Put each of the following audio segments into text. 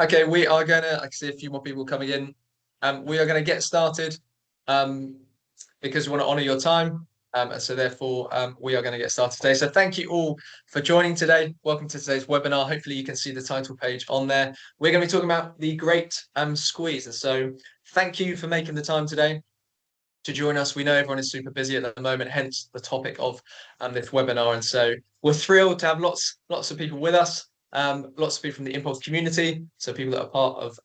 Okay, we are gonna. I can see a few more people coming in. We are gonna get started because we want to honor your time. So therefore, we are going to get started today. So thank you all for joining today. Welcome to today's webinar. Hopefully you can see the title page on there. We're going to be talking about the great squeeze. And so thank you for making the time today to join us. We know everyone is super busy at the moment, hence the topic of this webinar. And so we're thrilled to have lots of people with us. Lots of people from the Impulse community, so people that are part of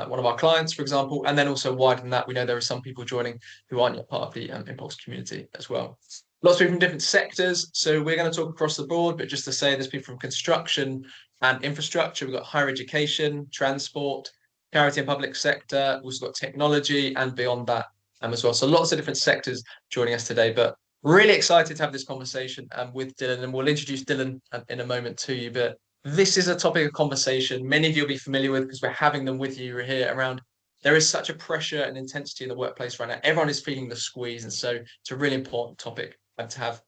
one of our clients, for example, and then also wider than that, we know there are some people joining who aren't yet part of the Impulse community as well. Lots of people from different sectors, so we're going to talk across the board, but just to say there's people from construction and infrastructure, we've got higher education, transport, charity and public sector, we've also got technology and beyond that as well. So lots of different sectors joining us today, but really excited to have this conversation with Dilan, and we'll introduce Dilan in a moment to you, but this is a topic of conversation many of you will be familiar with because we're having them with you here around. There is such a pressure and intensity in the workplace right now. Everyone is feeling the squeeze. And so it's a really important topic to have.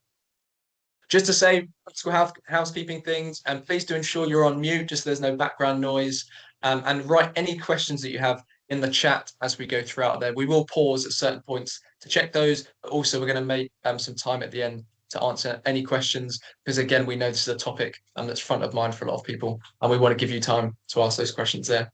Just to say, housekeeping things, and please do ensure you're on mute, just so there's no background noise, and write any questions that you have in the chat as we go throughout there. We will pause at certain points to check those, but also we're going to make some time at the end to answer any questions, because again, we know this is a topic that's front of mind for a lot of people, and we want to give you time to ask those questions there.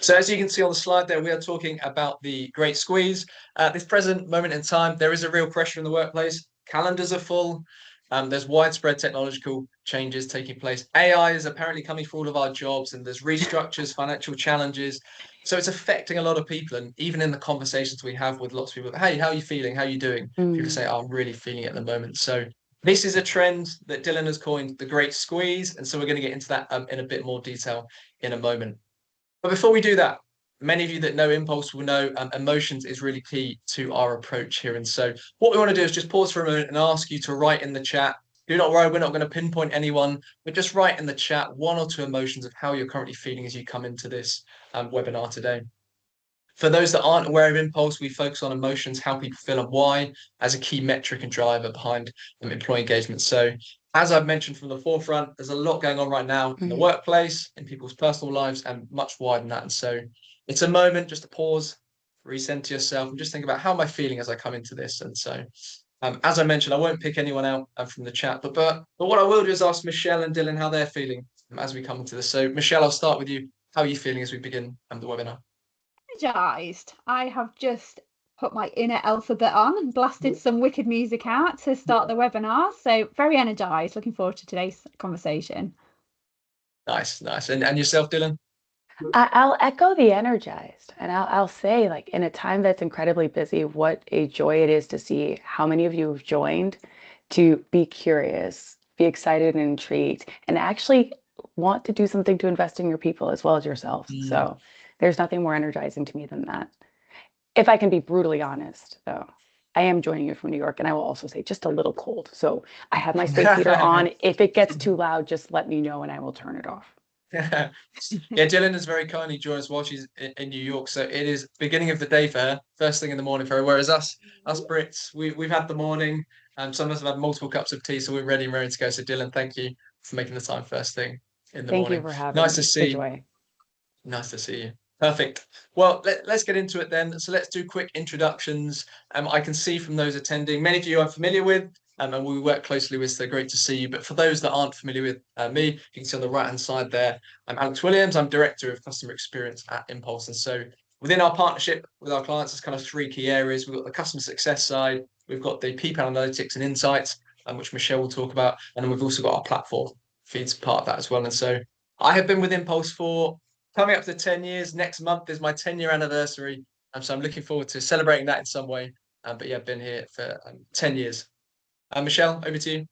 So as you can see on the slide there, we are talking about the great squeeze. At this present moment in time, there is a real pressure in the workplace. Calendars are full. There's widespread technological changes taking place. AI is apparently coming for all of our jobs, and there's restructures, financial challenges. So it's affecting a lot of people. And even in the conversations we have with lots of people, hey, how are you feeling? How are you doing? People say, oh, I'm really feeling it at the moment. So this is a trend that Dilan has coined the great squeeze. And so we're going to get into that in a bit more detail in a moment. But before we do that, many of you that know Impulse will know emotions is really key to our approach here. And so what we want to do is just pause for a moment and ask you to write in the chat. Do not worry, we're not going to pinpoint anyone, but just write in the chat one or two emotions of how you're currently feeling as you come into this webinar today. For those that aren't aware of Impulse, we focus on emotions, how people feel and why, as a key metric and driver behind employee engagement. So as I've mentioned from the forefront, there's a lot going on right now in the workplace, in people's personal lives, and much wider than that. And so it's a moment just to pause, recenter yourself, and just think about how am I feeling as I come into this. And so as I mentioned, I won't pick anyone out from the chat, but what I will do is ask Michelle and Dilan how they're feeling as we come into this. So Michelle, I'll start with you. How are you feeling as we begin the webinar? Energized. I have just put my inner alphabet on and blasted some wicked music out to start the webinar. So very energized. Looking forward to today's conversation. Nice. And yourself, Dilan? I'll echo the energized, and I'll say, like, in a time that's incredibly busy, what a joy it is to see how many of you have joined to be curious, be excited and intrigued, and actually want to do something to invest in your people as well as yourself. So there's nothing more energizing to me than that. If I can be brutally honest, though, I am joining you from New York, and I will also say just a little cold. So I have my space heater on. If it gets too loud, just let me know and I will turn it off. Yeah, Dilan has very kindly joined us while she's in New York. So it is beginning of the day for her, first thing in the morning for her. Whereas us Brits, we've had the morning, and some of us have had multiple cups of tea, so we're ready and ready to go. So Dilan, thank you for making the time first thing in the morning. Thank you for having me. Nice to see you. Nice to see you. Perfect. Well, let's get into it then. So let's do quick introductions. I can see from those attending, many of you I'm familiar with, and we work closely with, so great to see you. But for those that aren't familiar with me, you can see on the right-hand side there, I'm Alex Williams. I'm Director of Customer Experience at Impulse. And so within our partnership with our clients, there's kind of three key areas. We've got the customer success side, we've got the people analytics and insights, which Michelle will talk about, and then we've also got our platform feeds part of that as well. And so I have been with Impulse for coming up to 10 years. Next month is my 10-year anniversary. So I'm looking forward to celebrating that in some way. But yeah, I've been here for 10 years. Michelle, over to you.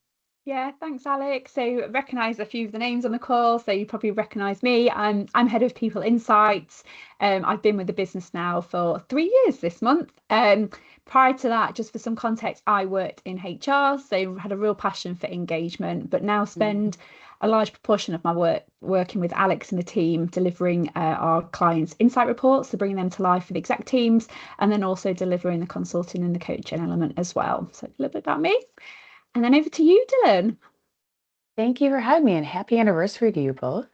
Yeah, thanks, Alex. So recognise a few of the names on the call, so you probably recognise me. I'm head of people insights. I've been with the business now for 3 years this month. Prior to that, just for some context, I worked in HR, so had a real passion for engagement, but now spend a large proportion of my work working with Alex and the team, delivering our clients' insight reports, so bringing them to life for the exec teams, and then also delivering the consulting and the coaching element as well. So a little bit about me. And then over to you, Dilan. Thank you for having me, and happy anniversary to you both.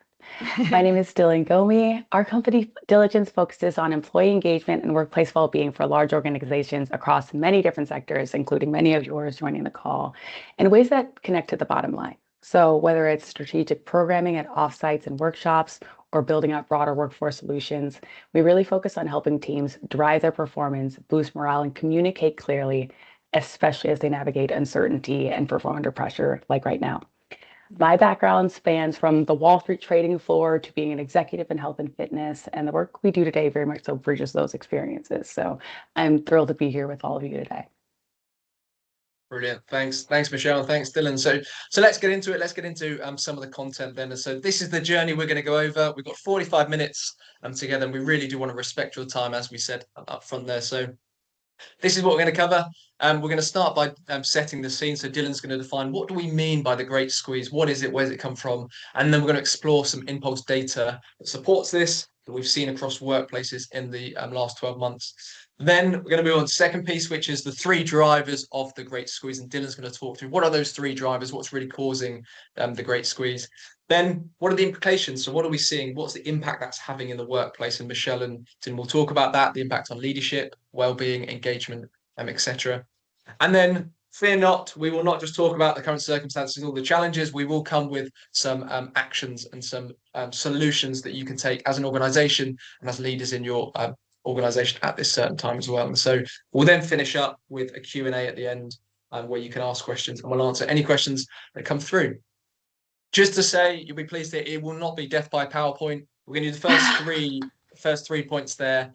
My name is Dilan Gomih. Our company Diligence focuses on employee engagement and workplace well-being for large organizations across many different sectors, including many of yours joining the call, in ways that connect to the bottom line. So whether it's strategic programming at offsites and workshops or building out broader workforce solutions, we really focus on helping teams drive their performance, boost morale, and communicate clearly, especially as they navigate uncertainty and perform under pressure like right now. My background spans from the Wall Street trading floor to being an executive in health and fitness, and the work we do today very much so bridges those experiences. So I'm thrilled to be here with all of you today. Brilliant. Thanks, Michelle, and thanks, Dylan. So let's get into it. Let's get into some of the content then. And so this is the journey we're going to go over. We've got 45 minutes together, and we really do want to respect your time, as we said up front there. So this is what we're going to cover. We're going to start by setting the scene. So Dylan's going to define, what do we mean by the Great Squeeze? What is it? Where does it come from? And then we're going to explore some Inpulse data that supports this, that we've seen across workplaces in the last 12 months. Then we're going to move on to the second piece, which is the 3 drivers of the Great Squeeze. And Dylan's going to talk through what are those 3 drivers, what's really causing the Great Squeeze. Then what are the implications? So what are we seeing? What's the impact that's having in the workplace? And Michelle and Dylan will talk about that, the impact on leadership, well-being, engagement, etc. And then fear not, we will not just talk about the current circumstances and all the challenges. We will come with some actions and some solutions that you can take as an organization and as leaders in your organization at this certain time as well. And so we'll then finish up with a Q&A at the end where you can ask questions, and we'll answer any questions that come through. Just to say, you'll be pleased that it will not be death by PowerPoint. We're going to do the first three points there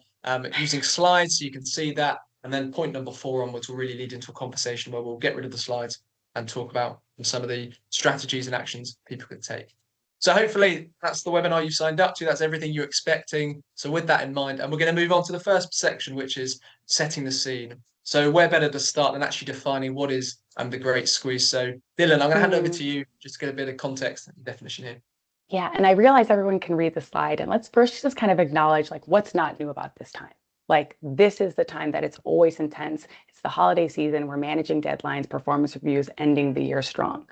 using slides so you can see that. And then point number 4 onwards will really lead into a conversation where we'll get rid of the slides and talk about some of the strategies and actions people can take. So hopefully that's the webinar you've signed up to. That's everything you're expecting. So with that in mind, and we're going to move on to the first section, which is setting the scene. So where better to start than actually defining what is the Great Squeeze. So Dylan, I'm going to hand over to you just to get a bit of context and definition here. Yeah, and I realize everyone can read the slide, and let's first just kind of acknowledge like what's not new about this time. Like this is the time that it's always intense. It's the holiday season. We're managing deadlines, performance reviews, ending the year strong.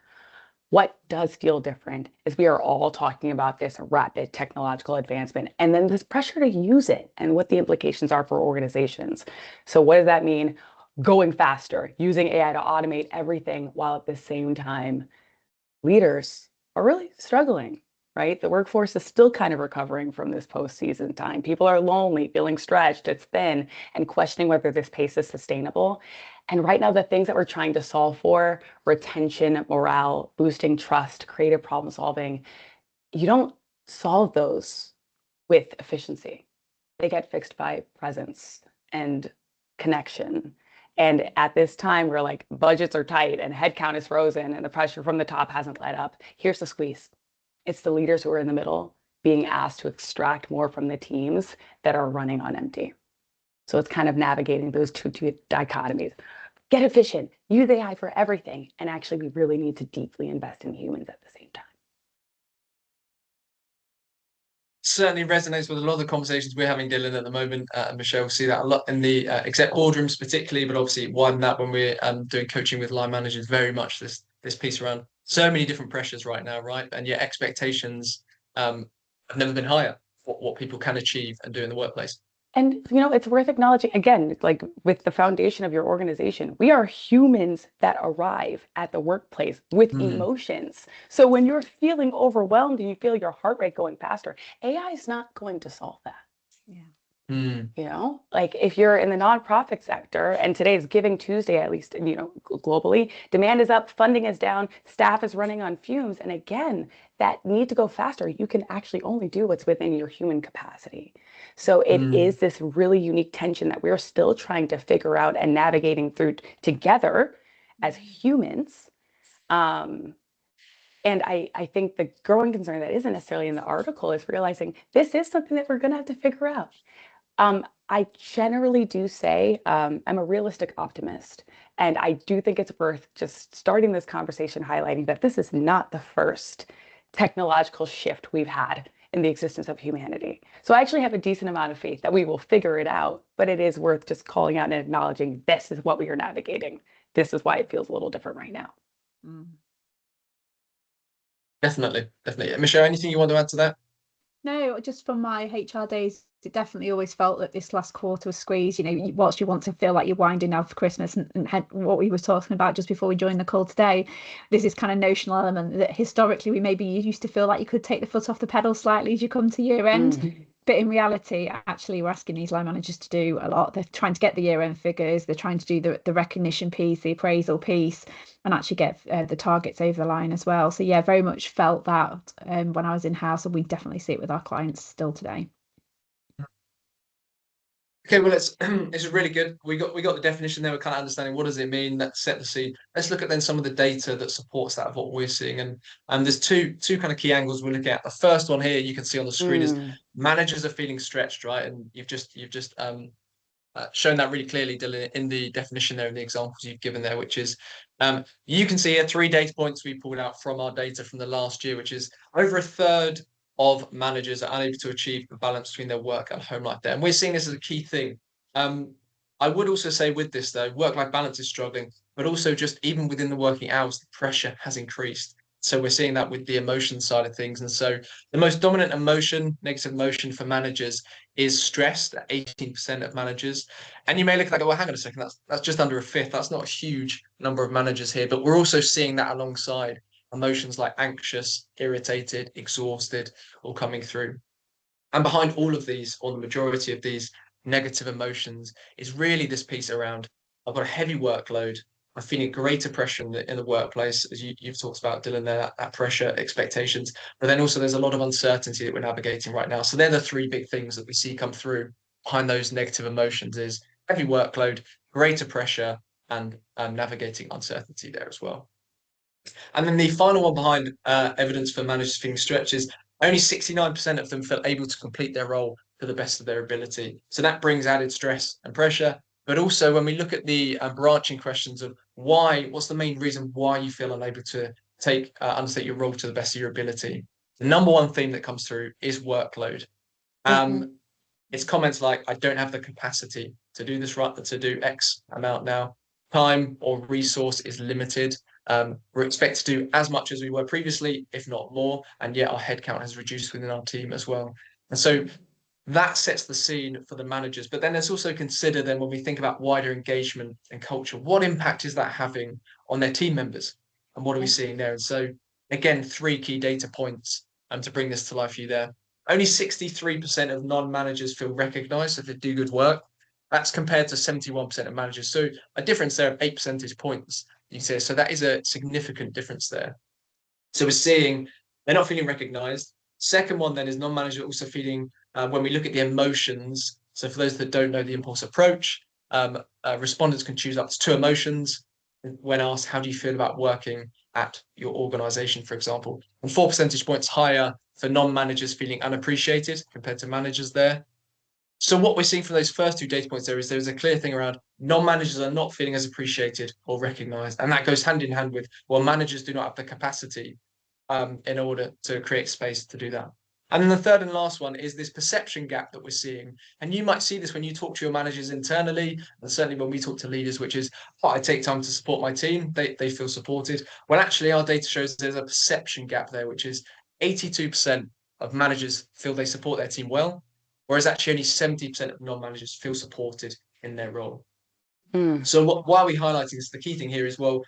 What does feel different is we are all talking about this rapid technological advancement and then this pressure to use it and what the implications are for organizations. So what does that mean? Going faster, using AI to automate everything, while at the same time, leaders are really struggling, right? The workforce is still kind of recovering from this post-season time. People are lonely, feeling stretched, it's thin, and questioning whether this pace is sustainable. And right now, the things that we're trying to solve for, retention, morale, boosting trust, creative problem solving, you don't solve those with efficiency. They get fixed by presence and connection. And at this time, we're like, budgets are tight and headcount is frozen and the pressure from the top hasn't let up. Here's the squeeze. It's the leaders who are in the middle being asked to extract more from the teams that are running on empty. So it's kind of navigating those two dichotomies. Get efficient, use AI for everything, and actually we really need to deeply invest in humans at the same time. Certainly resonates with a lot of the conversations we're having, Dylan, at the moment. Michelle, see that a lot in the exec boardrooms particularly, but obviously widen that when we're doing coaching with line managers, very much this piece around so many different pressures right now, right? And yet expectations have never been higher for what people can achieve and do in the workplace. And, you know, it's worth acknowledging, again, like with the foundation of your organization, we are humans that arrive at the workplace with emotions. So when you're feeling overwhelmed and you feel your heart rate going faster, AI is not going to solve that. Yeah. You know, like if you're in the nonprofit sector, and today is Giving Tuesday, at least, you know, globally, demand is up, funding is down, staff is running on fumes. And again, that need to go faster. You can actually only do what's within your human capacity. So it is this really unique tension that we're still trying to figure out and navigating through together as humans. And I think the growing concern that isn't necessarily in the article is realizing this is something that we're going to have to figure out. I generally do say I'm a realistic optimist, and I do think it's worth just starting this conversation highlighting that this is not the first technological shift we've had in the existence of humanity. So I actually have a decent amount of faith that we will figure it out, but it is worth just calling out and acknowledging this is what we are navigating. This is why it feels a little different right now. Definitely. Michelle, anything you want to add to that? No, just from my HR days, it definitely always felt that this last quarter was squeezed. Whilst you want to feel like you're winding down for Christmas, and what we were talking about just before we joined the call today, there's this kind of notional element that historically we maybe used to feel like you could take the foot off the pedal slightly as you come to year end. But in reality, actually, we're asking these line managers to do a lot. They're trying to get the year-end figures. They're trying to do the recognition piece, the appraisal piece, and actually get the targets over the line as well. So yeah, very much felt that when I was in house, and we definitely see it with our clients still today. Okay, well, it's really good. We got the definition there. We're kind of understanding what does it mean. Let's set the scene. Let's look at then some of the data that supports that of what we're seeing. And there's two kind of key angles we're looking at. The first one here you can see on the screen is managers are feeling stretched, right? And you've just shown that really clearly, Dylan, in the definition there, in the examples you've given there, which is you can see here 3 data points we pulled out from our data from the last year, which is over a third of managers are unable to achieve the balance between their work and home life there. And we're seeing this as a key thing. I would also say with this, though, work-life balance is struggling, but also just even within the working hours, the pressure has increased. So we're seeing that with the emotion side of things. And so the most dominant emotion, negative emotion for managers is stress, 18% of managers. And you may look at that and go, well, hang on a second, that's just under a fifth. That's not a huge number of managers here, but we're also seeing that alongside emotions like anxious, irritated, exhausted, all coming through. And behind all of these, or the majority of these negative emotions, is really this piece around, I've got a heavy workload, I'm feeling greater pressure in the workplace, as you've talked about, Dylan, there, that pressure, expectations, but then also there's a lot of uncertainty that we're navigating right now. So they're the 3 big things that we see come through behind those negative emotions is heavy workload, greater pressure, and navigating uncertainty there as well. And then the final one behind evidence for managers feeling stretched is only 69% of them feel able to complete their role to the best of their ability. So that brings added stress and pressure. But also when we look at the branching questions of why, what's the main reason why you feel unable to undertake your role to the best of your ability? The number one theme that comes through is workload. It's comments like, I don't have the capacity to do this right, to do X amount now. Time or resource is limited. We're expected to do as much as we were previously, if not more, and yet our headcount has reduced within our team as well. And so that sets the scene for the managers. But then let's also consider then when we think about wider engagement and culture, what impact is that having on their team members? And what are we seeing there? And so again, 3 key data points to bring this to life for you there. Only 63% of non-managers feel recognized if they do good work. That's compared to 71% of managers. So a difference there of 8 percentage points. You say, so that is a significant difference there. So we're seeing they're not feeling recognized. Second one then is non-managers also feeling, when we look at the emotions, so for those that don't know the Impulse approach, respondents can choose up to 2 emotions when asked, how do you feel about working at your organization, for example? And 4 percentage points higher for non-managers feeling unappreciated compared to managers there. So what we're seeing from those first 2 data points there's a clear thing around non-managers are not feeling as appreciated or recognized. And that goes hand in hand with, well, managers do not have the capacity in order to create space to do that. And then the third and last one is this perception gap that we're seeing. And you might see this when you talk to your managers internally, and certainly when we talk to leaders, which is, oh, I take time to support my team. They feel supported. Well, actually, our data shows there's a perception gap there, which is 82% of managers feel they support their team well, whereas actually only 70% of non-managers feel supported in their role. So why are we highlighting this? The key thing here is, well,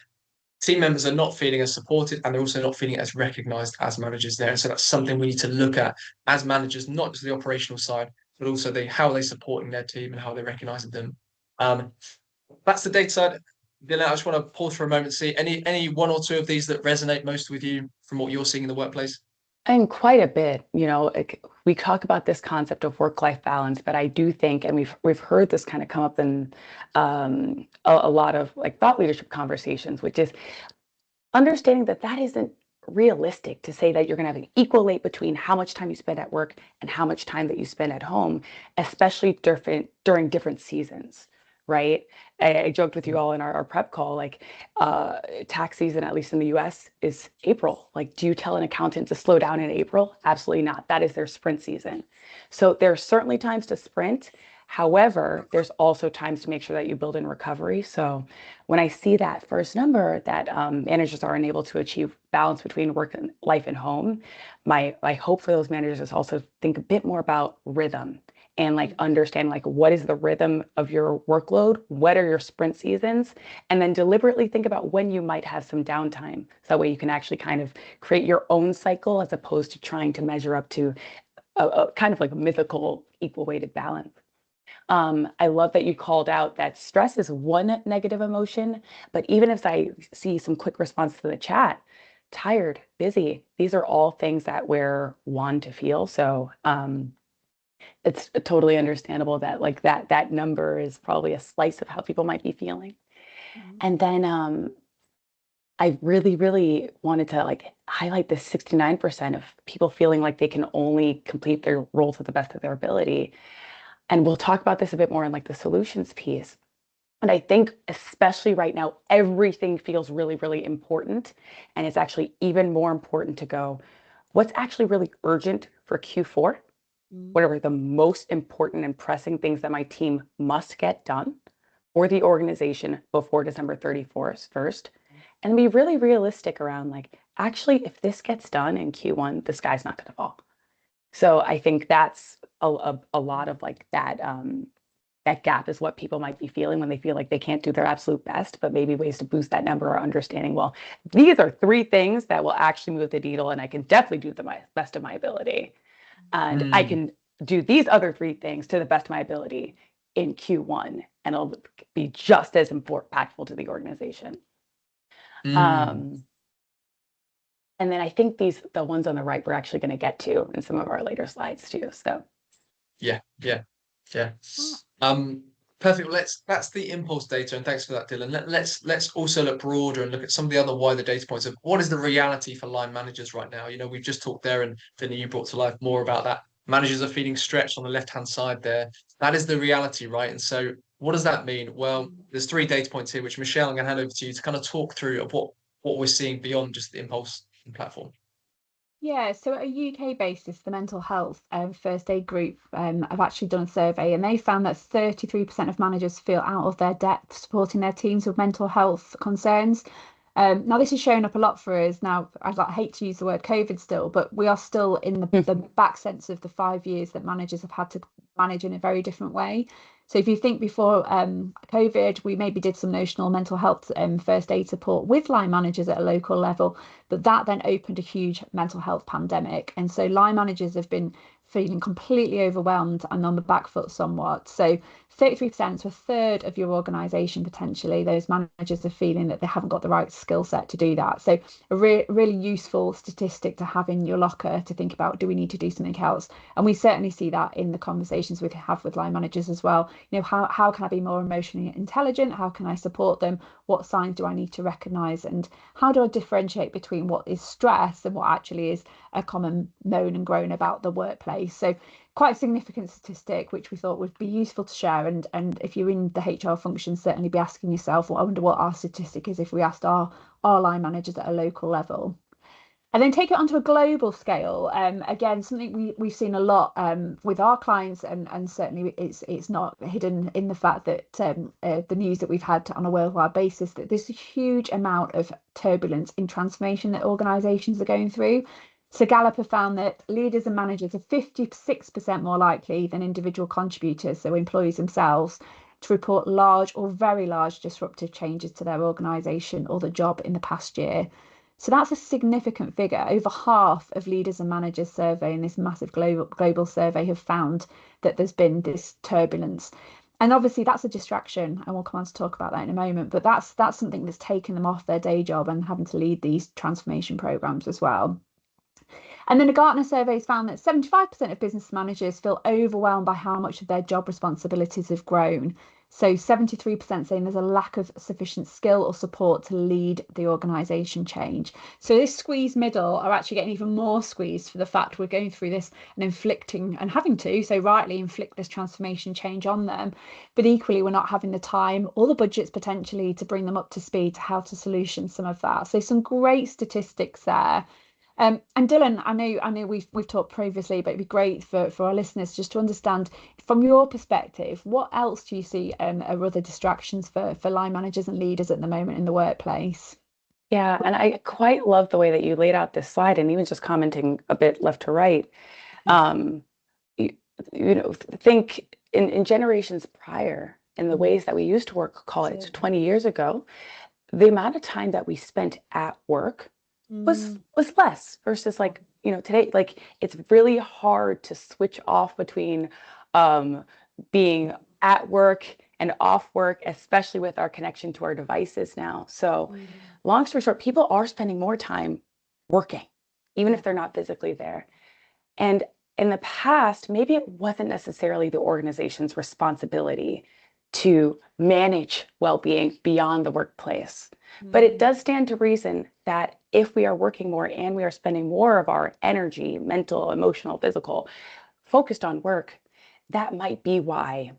team members are not feeling as supported and they're also not feeling as recognized as managers there. And so that's something we need to look at as managers, not just the operational side, but also how they're supporting their team and how they're recognizing them. That's the data side. Dylan, I just want to pause for a moment to see any 1 or 2 of these that resonate most with you from what you're seeing in the workplace. And quite a bit, we talk about this concept of work-life balance, but I do think, and we've heard this kind of come up in a lot of like thought leadership conversations, which is understanding that isn't realistic to say that you're going to have an equal rate between how much time you spend at work and how much time that you spend at home, especially during different seasons. Right. I joked with you all in our prep call, like tax season, at least in the US, is April. Like, do you tell an accountant to slow down in April? Absolutely not. That is their sprint season. So there are certainly times to sprint. However, there's also times to make sure that you build in recovery. So when I see that first number that managers are unable to achieve balance between work and life and home, my hope for those managers is also think a bit more about rhythm and like understand like what is the rhythm of your workload, what are your sprint seasons, and then deliberately think about when you might have some downtime. So that way you can actually kind of create your own cycle as opposed to trying to measure up to a kind of like a mythical equal weighted balance. I love that you called out that stress is one negative emotion, but even if I see some quick response to the chat, tired, busy, these are all things that we're one to feel. So it's totally understandable that like that number is probably a slice of how people might be feeling. And then I really, really wanted to like highlight the 69% of people feeling like they can only complete their role to the best of their ability. And we'll talk about this a bit more in like the solutions piece. And I think especially right now, everything feels really, really important. And it's actually even more important to go, what's actually really urgent for Q4? What are the most important and pressing things that my team must get done or the organization before December 31st? And be really realistic around like, actually, if this gets done in Q1, the sky's not going to fall. So I think that's a lot of like that that gap is what people might be feeling when they feel like they can't do their absolute best, but maybe ways to boost that number or understanding, well, these are 3 things that will actually move the needle and I can definitely do the best of my ability. And I can do these other 3 things to the best of my ability in Q1 and it'll be just as impactful to the organization. And then I think the ones on the right, we're actually going to get to in some of our later slides too. So yeah. Perfect. Well, that's the impulse data, and thanks for that, Dylan. Let's also look broader and look at some of the other wider data points of what is the reality for line managers right now. You know, we've just talked there, and Vinny, you brought to life more about that. Managers are feeling stretched on the left-hand side there. That is the reality, right? And so what does that mean? Well, there's 3 data points here, which Michelle, I'm going to hand over to you to kind of talk through of what we're seeing beyond just the impulse platform. Yeah, so at a UK basis, the mental health first aid group have actually done a survey and they found that 33% of managers feel out of their depth supporting their teams with mental health concerns. Now, this is showing up a lot for us. Now, I hate to use the word COVID still, but we are still in the back sense of the 5 years that managers have had to manage in a very different way. So if you think before COVID, we maybe did some notional mental health first aid support with line managers at a local level, but that then opened a huge mental health pandemic. And so line managers have been feeling completely overwhelmed and on the back foot somewhat. So 33%, so a third of your organisation potentially, those managers are feeling that they haven't got the right skill set to do that. So a really useful statistic to have in your locker to think about, do we need to do something else? And we certainly see that in the conversations we have with line managers as well. You know, how can I be more emotionally intelligent? How can I support them? What signs do I need to recognise? And how do I differentiate between what is stress and what actually is a common moan and groan about the workplace? So quite a significant statistic, which we thought would be useful to share. And if you're in the HR function, certainly be asking yourself, well, I wonder what our statistic is if we asked our line managers at a local level. And then take it onto a global scale. Again, something we've seen a lot with our clients, and certainly it's not hidden in the fact that the news that we've had on a worldwide basis, that there's a huge amount of turbulence in transformation that organisations are going through. So Gallup have found that leaders and managers are 56% more likely than individual contributors, so employees themselves, to report large or very large disruptive changes to their organisation or the job in the past year. So that's a significant figure. Over half of leaders and managers surveyed in this massive global survey have found that there's been this turbulence. And obviously that's a distraction, and we'll come on to talk about that in a moment, but that's something that's taken them off their day job and having to lead these transformation programs as well. And then a Gartner survey has found that 75% of business managers feel overwhelmed by how much of their job responsibilities have grown. So 73% saying there's a lack of sufficient skill or support to lead the organisation change. So this squeezed middle are actually getting even more squeezed for the fact we're going through this and inflicting and having to, so rightly inflict this transformation change on them. But equally, we're not having the time or the budgets potentially to bring them up to speed to how to solution some of that. So some great statistics there. And Dylan, I know we've talked previously, but it'd be great for our listeners just to understand from your perspective, what else do you see are other distractions for line managers and leaders at the moment in the workplace? Yeah, and I quite love the way that you laid out this slide, and even just commenting a bit left to right. Um, you, think in generations prior, in the ways that we used to work, call it 20 years ago, the amount of time that we spent at work was less versus like, today, like it's really hard to switch off between being at work and off work, especially with our connection to our devices now. So long story short, people are spending more time working, even if they're not physically there. And in the past, maybe it wasn't necessarily the organization's responsibility to manage well-being beyond the workplace. But it does stand to reason that if we are working more and we are spending more of our energy, mental, emotional, physical, focused on work, that might be why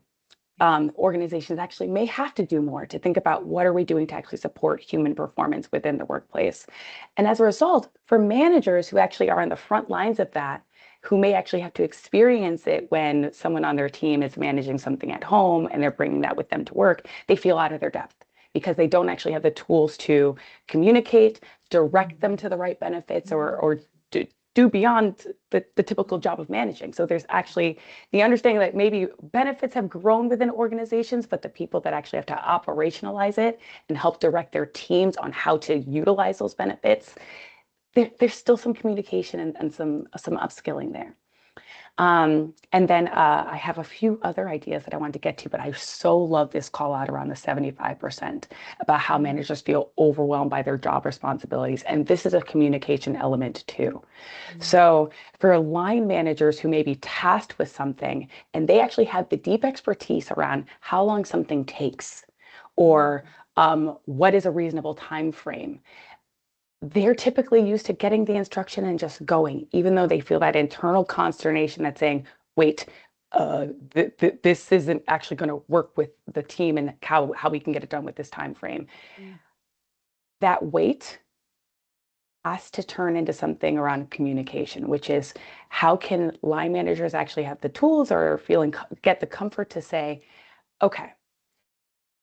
organizations actually may have to do more to think about what are we doing to actually support human performance within the workplace. And as a result, for managers who actually are on the front lines of that, who may actually have to experience it when someone on their team is managing something at home and they're bringing that with them to work, they feel out of their depth because they don't actually have the tools to communicate, direct them to the right benefits, or do beyond the typical job of managing. So there's actually the understanding that maybe benefits have grown within organizations, but the people that actually have to operationalize it and help direct their teams on how to utilize those benefits, there's still some communication and some upskilling there. And then I have a few other ideas that I wanted to get to, but I so love this call out around the 75% about how managers feel overwhelmed by their job responsibilities. And this is a communication element too. So for line managers who may be tasked with something and they actually have the deep expertise around how long something takes or what is a reasonable time frame, they're typically used to getting the instruction and just going, even though they feel that internal consternation that's saying, wait, this isn't actually going to work with the team and how we can get it done with this time frame. That wait has to turn into something around communication, which is how can line managers actually have the tools or get the comfort to say, okay,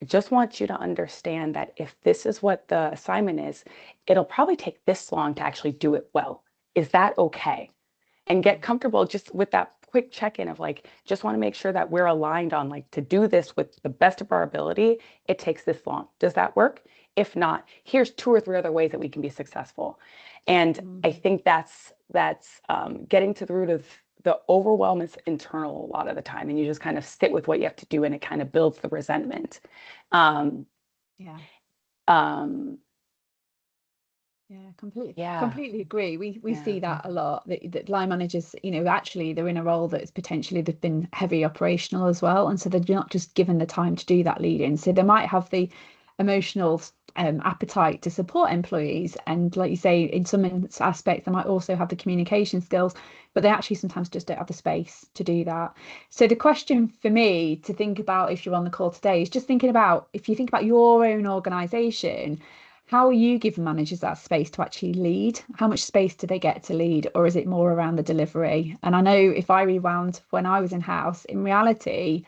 I just want you to understand that if this is what the assignment is, it'll probably take this long to actually do it well. Is that okay? And get comfortable just with that quick check-in of like, just want to make sure that we're aligned on like to do this with the best of our ability, it takes this long. Does that work? If not, here's 2 or 3 other ways that we can be successful. And I think that's getting to the root of the overwhelm is internal a lot of the time, and you just kind of sit with what you have to do, and it kind of builds the resentment. Yeah, Yeah. completely agree. We see that a lot, that line managers, actually they're in a role that's potentially they've been heavy operational as well, and so they're not just given the time to do that lead-in. So they might have the emotional appetite to support employees, and like you say, in some aspects they might also have the communication skills, but they actually sometimes just don't have the space to do that. So the question for me to think about if you're on the call today is just thinking about, if you think about your own organization, how are you giving managers that space to actually lead? How much space do they get to lead, or is it more around the delivery? And I know if I rewound when I was in house, in reality,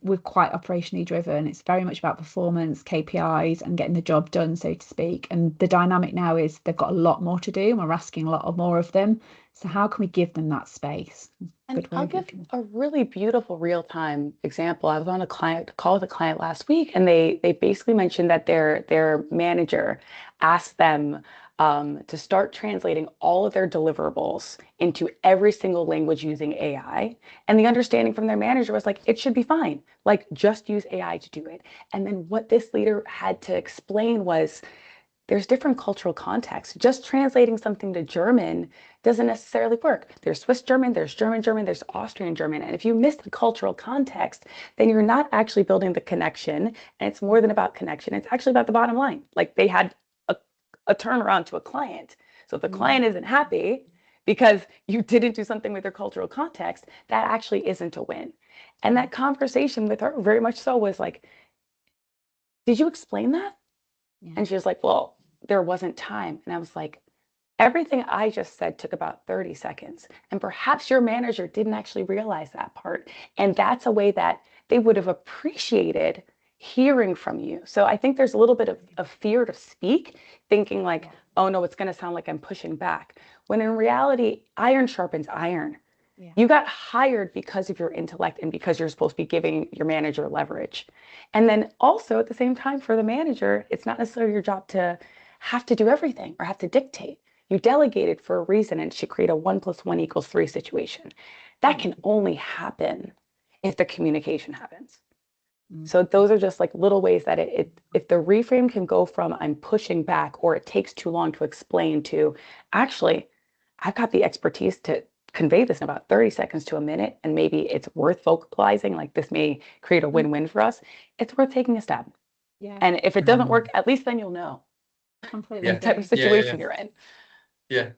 we're quite operationally driven. It's very much about performance, KPIs, and getting the job done, so to speak. And the dynamic now is they've got a lot more to do, and we're asking a lot more of them. So how can we give them that space? And I'll give a really beautiful real-time example. I was on a call with a client last week, and they basically mentioned that their manager asked them to start translating all of their deliverables into every single language using AI. And the understanding from their manager was like, it should be fine. Like, just use AI to do it. And then what this leader had to explain was, there's different cultural contexts. Just translating something to German doesn't necessarily work. There's Swiss German, there's German German, there's Austrian German. And if you miss the cultural context, then you're not actually building the connection. And it's more than about connection. It's actually about the bottom line. Like, they had a turnaround to a client. So if the client isn't happy because you didn't do something with their cultural context, that actually isn't a win. And that conversation with her very much so was like, did you explain that? And she was like, well, there wasn't time. And I was like, Everything I just said took about 30 seconds. And perhaps your manager didn't actually realize that part. And that's a way that they would have appreciated hearing from you. So I think there's a little bit of fear to speak, thinking like, oh no, it's going to sound like I'm pushing back. When in reality, iron sharpens iron. Yeah. You got hired because of your intellect and because you're supposed to be giving your manager leverage. And then also at the same time for the manager, it's not necessarily your job to have to do everything or have to dictate. You delegated for a reason, and it should create a 1 + 1 = 3 situation. That can only happen if the communication happens. So those are just like little ways that if the reframe can go from I'm pushing back or it takes too long to explain to actually I've got the expertise to convey this in about 30 seconds to a minute, and maybe it's worth vocalizing, like this may create a win-win for us, it's worth taking a stab. Yeah. And if it doesn't work, at least then you'll know Completely the type of agree. situation you're in. Yeah.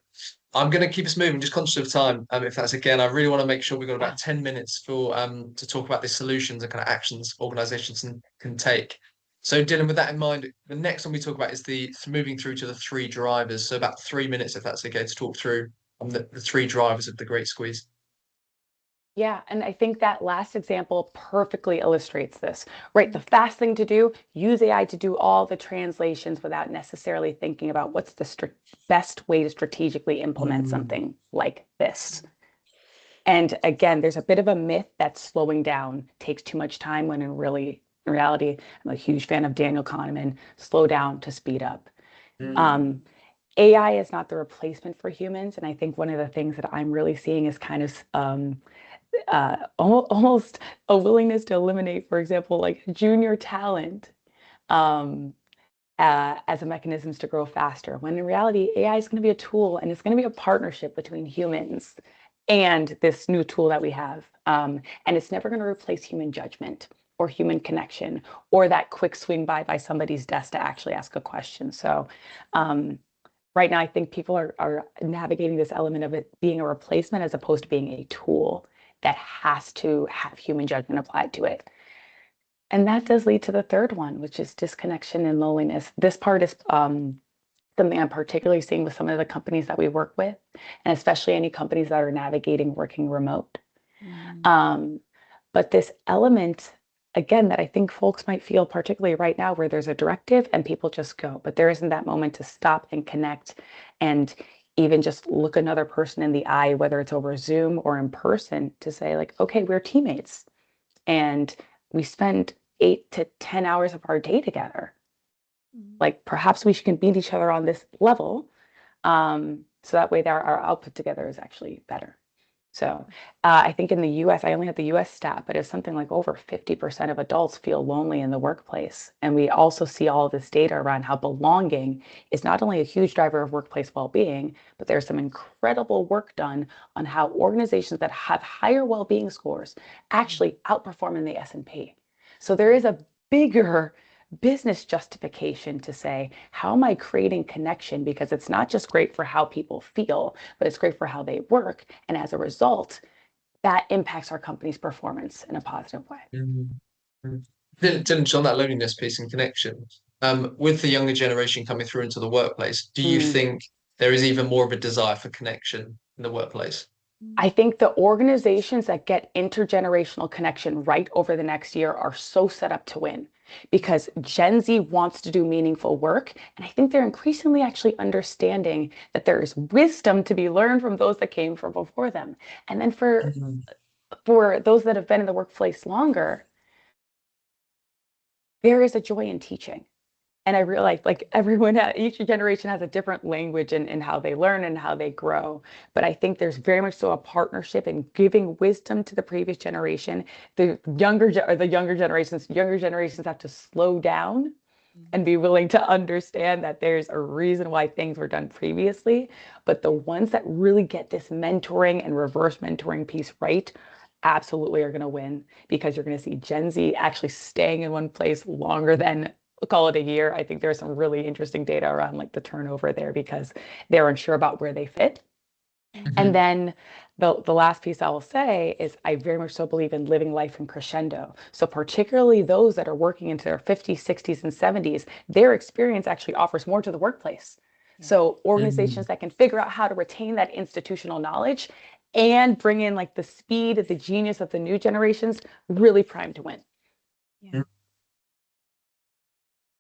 I'm going to keep us moving, just conscious of time. If that's again, I really want to make sure we've got about 10 minutes for to talk about the solutions and kind of actions organizations can take. So Dylan, with that in mind, the next one we talk about is moving through to the 3 drivers. So about 3 minutes, if that's okay, to talk through the 3 drivers of the Great Squeeze. Yeah, and I think that last example perfectly illustrates this, right? The fast thing to do, use AI to do all the translations without necessarily thinking about what's the best way to strategically implement something like this. And again, there's a bit of a myth that slowing down takes too much time when in reality, I'm a huge fan of Daniel Kahneman, slow down to speed up. AI is not the replacement for humans. And I think one of the things that I'm really seeing is kind of almost a willingness to eliminate, for example, like junior talent as a mechanisms to grow faster. When in reality, AI is going to be a tool, and it's going to be a partnership between humans and this new tool that we have. And it's never going to replace human judgment or human connection or that quick swing by somebody's desk to actually ask a question. So right now, I think people are navigating this element of it being a replacement as opposed to being a tool that has to have human judgment applied to it. And that does lead to the third one, which is disconnection and loneliness. This part is something I'm particularly seeing with some of the companies that we work with, and especially any companies that are navigating working remote. But this element, again, that I think folks might feel particularly right now where there's a directive and people just go, but there isn't that moment to stop and connect and even just look another person in the eye, whether it's over Zoom or in person, to say like, okay, we're teammates and we spend 8 to 10 hours of our day together. Like perhaps we can meet each other on this level. So that way our output together is actually better. So I think in the US, I only have the US stat, but it's something like over 50% of adults feel lonely in the workplace. And we also see all this data around how belonging is not only a huge driver of workplace well-being, but there's some incredible work done on how organizations that have higher well-being scores actually outperform in the S&P. So there is a bigger business justification to say, how am I creating connection? Because it's not just great for how people feel, but it's great for how they work. And as a result, that impacts our company's performance in a positive way. Dylan, on that loneliness piece and connection, with the younger generation coming through into the workplace, do you think there is even more of a desire for connection in the workplace? I think the organizations that get intergenerational connection right over the next year are so set up to win, because Gen Z wants to do meaningful work. And I think they're increasingly actually understanding that there is wisdom to be learned from those that came from before them. And then for those that have been in the workplace longer, there is a joy in teaching. And I realize like each generation has a different language in how they learn and how they grow. But I think there's very much so a partnership in giving wisdom to the previous generation. The younger generations have to slow down and be willing to understand that there's a reason why things were done previously. But the ones that really get this mentoring and reverse mentoring piece right absolutely are going to win, because you're going to see Gen Z actually staying in one place longer than, call it a year. I think there's some really interesting data around like the turnover there because they're unsure about where they fit. And then the last piece I will say is I very much so believe in living life in crescendo. So particularly those that are working into their 50s, 60s, and 70s, their experience actually offers more to the workplace. So organizations that can figure out how to retain that institutional knowledge and bring in like the speed, the genius of the new generations, really primed to win. Yeah.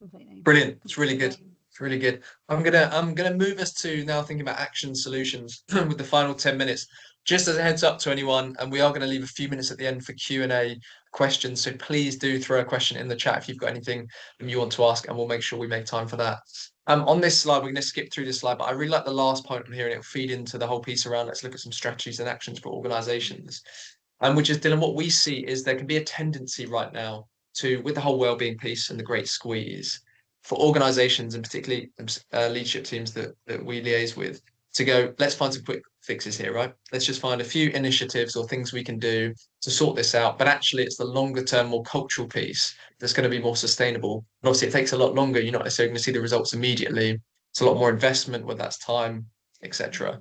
Completely. Brilliant. It's really good. It's really good. I'm gonna move us to now thinking about action solutions with the final 10 minutes. Just as a heads up to anyone, and we are going to leave a few minutes at the end for Q&A questions. So please do throw a question in the chat if you've got anything you want to ask, and we'll make sure we make time for that. On this slide, we're going to skip through this slide, but I really like the last point on here, and it'll feed into the whole piece around let's look at some strategies and actions for organizations. Which is, Dylan, what we see is there can be a tendency right now to, with the whole wellbeing piece and the great squeeze, for organizations and particularly leadership teams that we liaise with, to go, let's find some quick fixes here, right? Let's just find a few initiatives or things we can do to sort this out. But actually, it's the longer term, more cultural piece that's going to be more sustainable. And obviously, it takes a lot longer. You're not necessarily going to see the results immediately. It's a lot more investment, whether that's time, etc.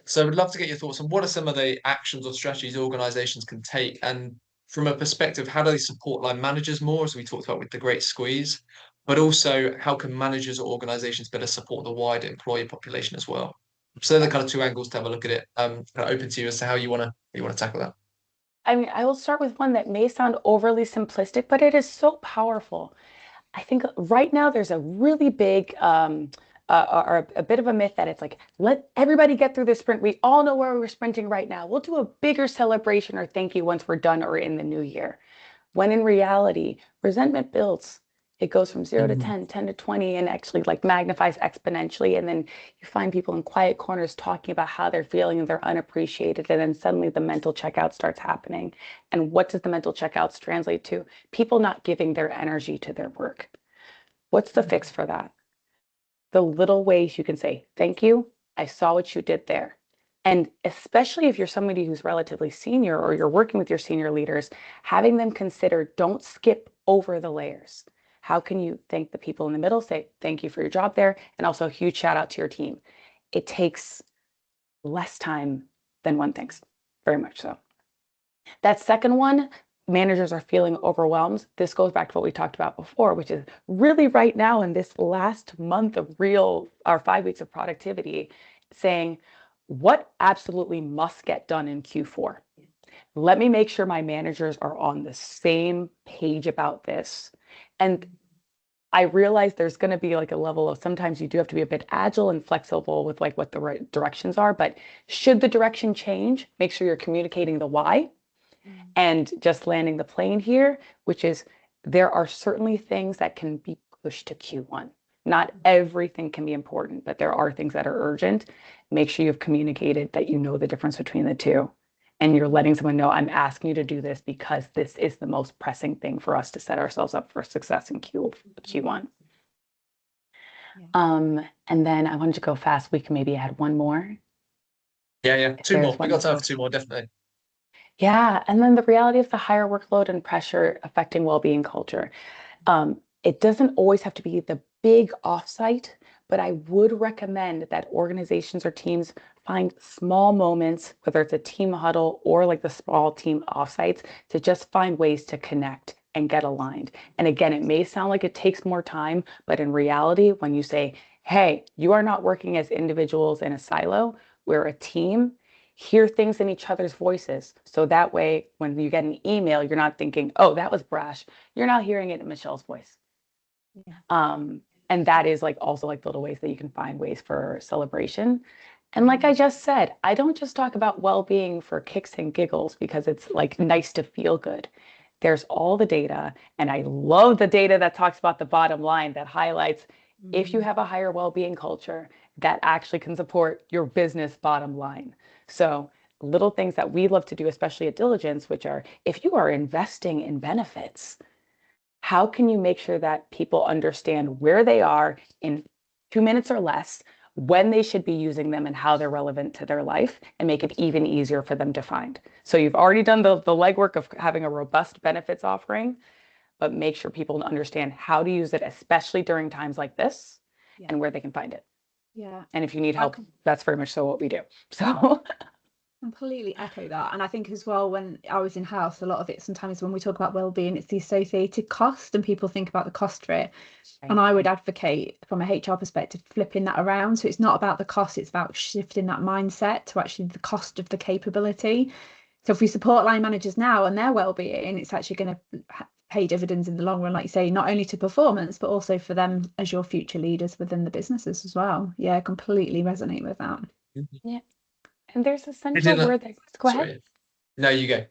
So I'd love to get your thoughts on what are some of the actions or strategies organizations can take, and from a perspective, how do they support line managers more, as we talked about with the great squeeze, but also how can managers or organizations better support the wider employee population as well? So they're the kind of two angles to have a look at it. Kind of open to you as to how you want to tackle that. I mean, I will start with one that may sound overly simplistic, but it is so powerful. I think right now there's a really big or a bit of a myth that it's like, let everybody get through the sprint. We all know where we're sprinting right now. We'll do a bigger celebration or thank you once we're done or in the new year. When in reality, resentment builds. It goes from 0 to 10, 10 to 20, and actually like magnifies exponentially. And then you find people in quiet corners talking about how they're feeling and they're unappreciated. And then suddenly the mental checkout starts happening. And what does the mental checkouts translate to? People not giving their energy to their work. What's the fix for that? The little ways you can say, thank you, I saw what you did there. And especially if you're somebody who's relatively senior or you're working with your senior leaders, having them consider, don't skip over the layers. How can you thank the people in the middle, say, thank you for your job there, and also a huge shout out to your team. It takes less time than one thinks, very much so. That second one, managers are feeling overwhelmed. This goes back to what we talked about before, which is really right now in this last month of our 5 weeks of productivity, saying what absolutely must get done in Q4. Let me make sure my managers are on the same page about this. And I realize there's going to be like a level of, sometimes you do have to be a bit agile and flexible with like what the right directions are, but should the direction change, make sure you're communicating the why. And just landing the plane here, which is there are certainly things that can be pushed to Q1. Not everything can be important, but there are things that are urgent. Make sure you've communicated that you know the difference between the two. And you're letting someone know, I'm asking you to do this because this is the most pressing thing for us to set ourselves up for success in Q1. And then I wanted to go fast. We can maybe add one more. Yeah. Two more. We got time for two more, definitely. Yeah, and then the reality of the higher workload and pressure affecting well-being culture. It doesn't always have to be the big offsite, but I would recommend that organizations or teams find small moments, whether it's a team huddle or like the small team offsites, to just find ways to connect and get aligned. And again, it may sound like it takes more time, but in reality, when you say, hey, you are not working as individuals in a silo, we're a team, hear things in each other's voices. So that way, when you get an email, you're not thinking, oh, that was brash. You're not hearing it in Michelle's voice. Yeah. And that is like also like little ways that you can find ways for celebration. And like I just said, I don't just talk about well-being for kicks and giggles because it's like nice to feel good. There's all the data, and I love the data that talks about the bottom line that highlights if you have a higher well-being culture, that actually can support your business bottom line. So little things that we love to do, especially at Diligence, which are if you are investing in benefits, how can you make sure that people understand where they are in 2 minutes or less, when they should be using them and how they're relevant to their life, and make it even easier for them to find. So you've already done the legwork of having a robust benefits offering, but make sure people understand how to use it, especially during times like this, and where they can find it. Yeah. And if you need help, that's very much so what we do. So Completely echo that. And I think as well, when I was in house, a lot of it, sometimes when we talk about well-being, it's the associated cost and people think about the cost for it. Right. And I would advocate from a HR perspective, flipping that around. So it's not about the cost, it's about shifting that mindset to actually the cost of the capability. So if we support line managers now and their well-being, it's actually going to pay dividends in the long run, like you say, not only to performance, but also for them as your future leaders within the businesses as well. Yeah, I completely resonate with that. Yeah. And there's a central word that, go ahead. No, you go.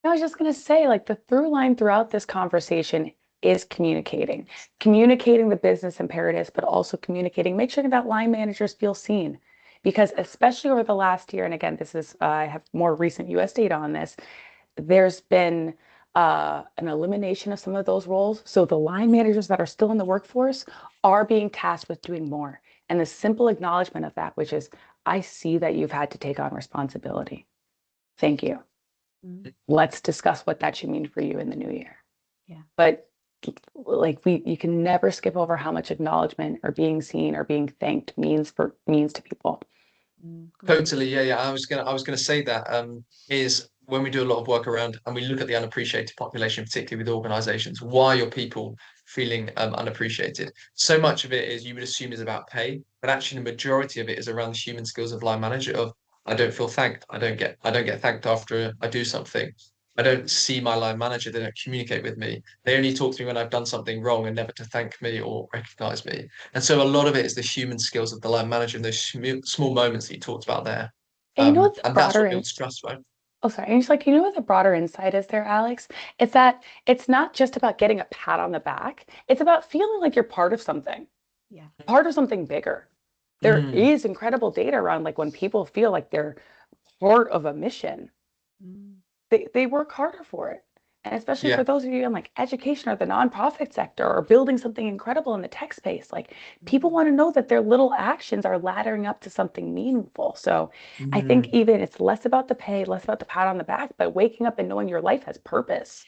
I was just going to say, like, the through line throughout this conversation is communicating the business imperatives, but also make sure that line managers feel seen. Because especially over the last year, and again, this is, I have more recent US data on this, there's been an elimination of some of those roles. So the line managers that are still in the workforce are being tasked with doing more. And the simple acknowledgement of that, which is, I see that you've had to take on responsibility. Thank you. Let's discuss what that should mean for you in the new year. Yeah. But like you can never skip over how much acknowledgement or being seen or being thanked means to people. Totally. Yeah. I was gonna say that is when we do a lot of work around and we look at the unappreciated population, particularly with organizations, why are people feeling unappreciated? So much of it is you would assume is about pay, but actually the majority of it is around the human skills of line manager of I don't feel thanked. I don't get thanked after I do something. I don't see my line manager. They don't communicate with me. They only talk to me when I've done something wrong and never to thank me or recognize me. And so a lot of it is the human skills of the line manager and those small moments that you talked about there. And you know what the And that's broader what builds trust, right? Oh, sorry. And it's like, you know what the broader insight is there, Alex? It's that it's not just about getting a pat on the back. It's about feeling like you're part of something. Yeah. Part of something bigger. There is incredible data around like when people feel like they're part of a mission, they work harder for it. And especially for those of you in like education or the nonprofit sector or building something incredible in the tech space, like people want to know that their little actions are laddering up to something meaningful. So I think even it's less about the pay, less about the pat on the back, but waking up and knowing your life has purpose.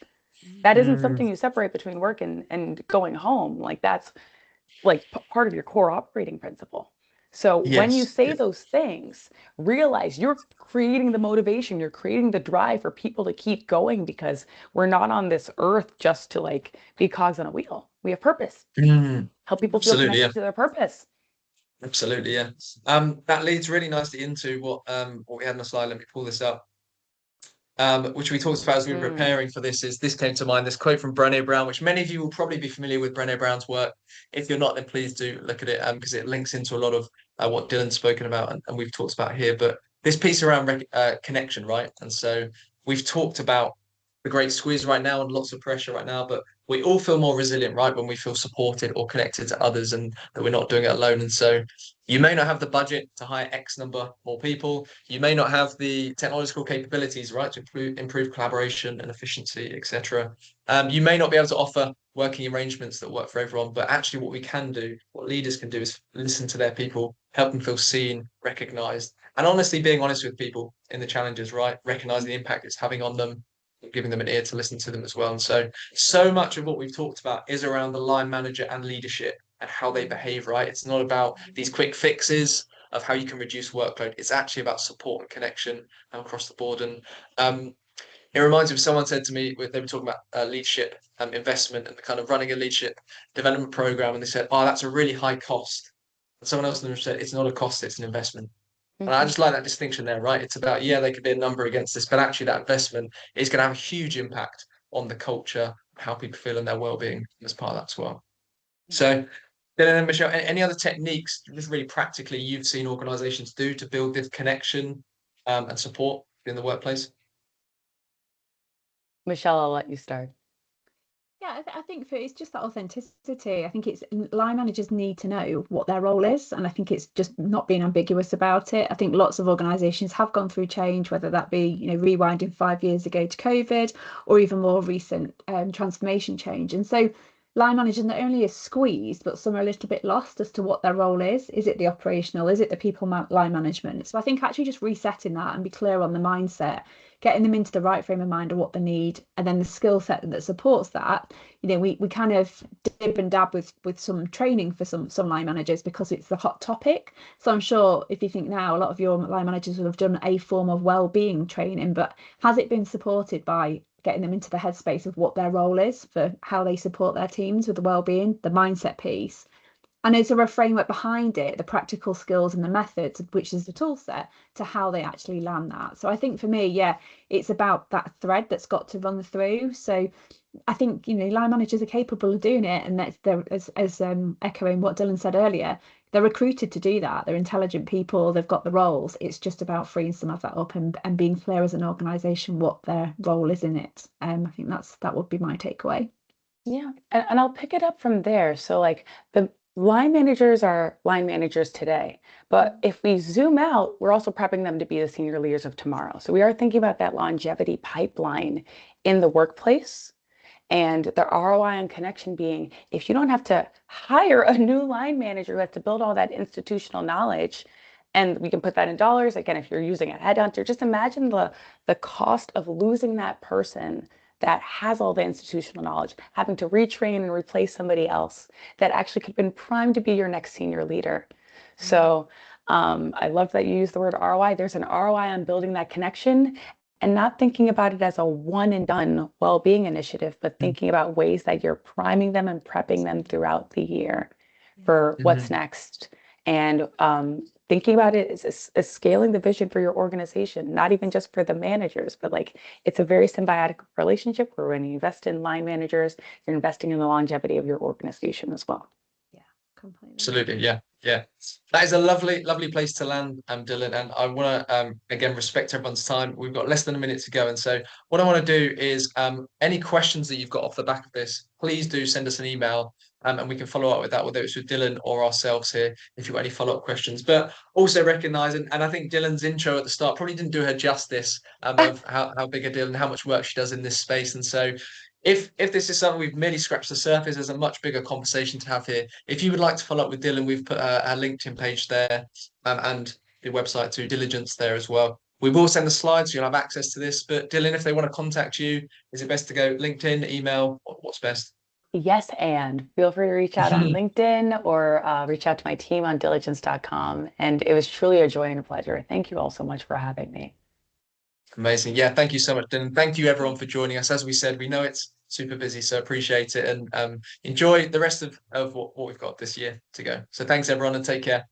That isn't something you separate between work and going home. Like that's like part of your core operating principle. So when you say those things, realize you're creating the motivation, you're creating the drive for people to keep going because we're not on this earth just to like be cogs on a wheel. We have purpose. Help people feel connected to their purpose. Absolutely, yeah. That leads really nicely into what we had on the slide. Let me pull this up. Which we talked about as we were preparing for this. This came to mind, this quote from Brené Brown, which many of you will probably be familiar with Brené Brown's work. If you're not, then please do look at it because it links into a lot of what Dylan's spoken about and we've talked about here. But this piece around connection, right? And so we've talked about the great squeeze right now and lots of pressure right now, but we all feel more resilient, right, when we feel supported or connected to others and that we're not doing it alone. And so you may not have the budget to hire X number more people. You may not have the technological capabilities, right, to improve collaboration and efficiency, etc. You may not be able to offer working arrangements that work for everyone, but actually what we can do, what leaders can do is listen to their people, help them feel seen, recognized, and honestly being honest with people in the challenges, right, recognizing the impact it's having on them, giving them an ear to listen to them as well. And so much of what we've talked about is around the line manager and leadership and how they behave, right? It's not about these quick fixes of how you can reduce workload. It's actually about support and connection across the board. And it reminds me of someone said to me, they were talking about leadership investment and kind of running a leadership development program. And they said, oh, that's a really high cost. And someone else in the room said, it's not a cost, it's an investment. And I just like that distinction there, right? It's about, there could be a number against this, but actually that investment is going to have a huge impact on the culture, how people feel and their well-being as part of that as well. So then, Michelle, any other techniques, just really practically, you've seen organizations do to build this connection and support in the workplace? Michelle, I'll let you start. Yeah, I think it's just that authenticity. I think it's line managers need to know what their role is. And I think it's just not being ambiguous about it. I think lots of organizations have gone through change, whether that be, rewinding 5 years ago to COVID or even more recent transformation change. And so line managers not only are squeezed, but some are a little bit lost as to what their role is. Is it the operational? Is it the people line management? So I think actually just resetting that and be clear on the mindset, getting them into the right frame of mind of what they need, and then the skill set that supports that. You know, we kind of dib and dab with some training for some line managers because it's the hot topic. So I'm sure if you think now, a lot of your line managers will have done a form of well-being training, but has it been supported by getting them into the headspace of what their role is for how they support their teams with the well-being, the mindset piece? And is there a framework behind it, the practical skills and the methods, which is the tool set, to how they actually land that? So I think for me, yeah, it's about that thread that's got to run through. So I think, you know, line managers are capable of doing it, and that's they're as echoing what Dylan said earlier, they're recruited to do that. They're intelligent people, they've got the roles. It's just about freeing some of that up and being clear as an organisation what their role is in it. I think that would be my takeaway. Yeah, and I'll pick it up from there. So like the line managers are line managers today, but if we zoom out, we're also prepping them to be the senior leaders of tomorrow. So we are thinking about that longevity pipeline in the workplace. And the ROI on connection being, if you don't have to hire a new line manager who has to build all that institutional knowledge, and we can put that in dollars, again, if you're using a headhunter, just imagine the cost of losing that person that has all the institutional knowledge, having to retrain and replace somebody else that actually could have been primed to be your next senior leader. So I love that you use the word ROI. There's an ROI on building that connection, and not thinking about it as a one and done well-being initiative, but thinking about ways that you're priming them and prepping them throughout the year for what's next. And thinking about it as scaling the vision for your organization, not even just for the managers, but like it's a very symbiotic relationship where when you invest in line managers, you're investing in the longevity of your organization as well. Yeah, completely. Absolutely, yeah. That is a lovely place to land, Dylan. And I want to again respect everyone's time. We've got less than a minute to go, and so what I want to do is any questions that you've got off the back of this, please do send us an email, and we can follow up with that, whether it's with Dylan or ourselves here, if you've got any follow-up questions. But also recognise, and I think Dylan's intro at the start probably didn't do her justice of how big a deal and how much work she does in this space, and so. If this is something we've merely scratched the surface, there's a much bigger conversation to have here. If you would like to follow up with Dylan, we've put our LinkedIn page there and the website to Diligence there as well. We will send the slides, so you'll have access to this. But Dylan, if they want to contact you, is it best to go LinkedIn, email? What's best? Yes, and feel free to reach out on LinkedIn or reach out to my team on diligence.com. And it was truly a joy and a pleasure. Thank you all so much for having me. Amazing. Yeah, thank you so much, Dylan. Thank you everyone for joining us. As we said, we know it's super busy, so appreciate it, and enjoy the rest of what we've got this year to go. So thanks everyone, and take care.